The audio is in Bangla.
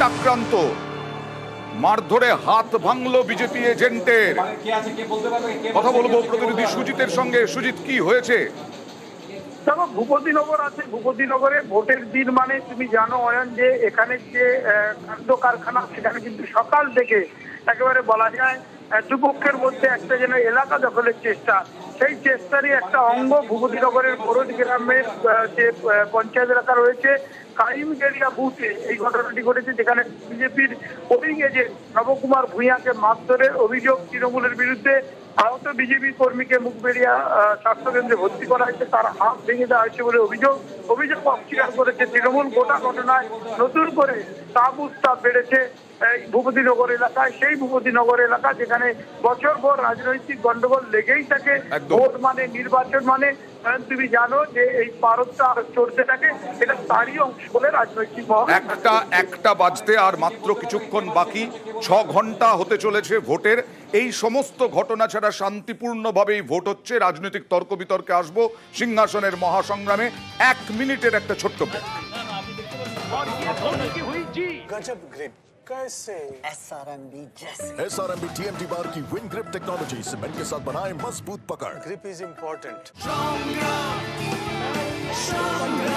আক্রান্ত, মারধরে হাত ভাঙলো বিজেপি এজেন্টের। কথা বলবো প্রতিনিধি সুজিতের সঙ্গে। সুজিত, কি হয়েছে? দেখো, ভূপতিনগর আছে। ভূপতিনগরে ভোটের দিন মানে তুমি জানো অয়ন, যে এখানে যে খাদ্য কারখানা, সেখানে কিন্তু সকাল থেকে একেবারে বলা যায় দুপক্ষের মধ্যে একটা যেন এলাকা দখলের চেষ্টা, সেই চেষ্টারই একটা অঙ্গ ভূপতিনগরের বরজ গ্রামের যে পঞ্চায়েত এলাকা রয়েছে কাইমগেরিয়া বুথে এই ঘটনাটি ঘটেছে, যেখানে বিজেপির পোলিং এজেন্ট নবকুমার ভূঁইয়াকে মারধরের অভিযোগ তৃণমূলের বিরুদ্ধে। আহত বিজেপি কর্মীকে মুখবেড়িয়া স্বাস্থ্যকেন্দ্রে ভর্তি করা হয়েছে, তার হাত ভেঙে দেওয়া হয়েছে বলে অভিযোগ অস্বীকার করেছে তৃণমূল। গোটা ঘটনায় নতুন করে তাপ উত্তাপ বেড়েছে ভূপতিনগর এলাকায়, সেই ভূপতিনগর এলাকা যেখানে বছরভর রাজনৈতিক গন্ডগোল লেগেই থাকে। ভোট মানে নির্বাচন মানে তুমি জানো যে এই পারদটা চড়তে থাকে, এটা তারই অংশ বলে রাজনৈতিক মহল। একটা বাজতে আর মাত্র কিছুক্ষণ বাকি, 6 ঘন্টা হতে চলেছে ভোটের। এই সমস্ত ঘটনা ছাড়া শান্তিপূর্ণভাবেই ভোট হচ্ছে। রাজনৈতিক তর্ক বিতর্কে আসবো সিংহাসনের মহাসংগ্রামে। 1 মিনিটের একটা ছোট্ট ব্রেক। गजब ग्रिप कैसे SRMB जैसे SRMB TMT बार की विन ग्रिप टेक्नोलॉजी सीमेंट के साथ बनाए मजबूत पकड़। Grip is important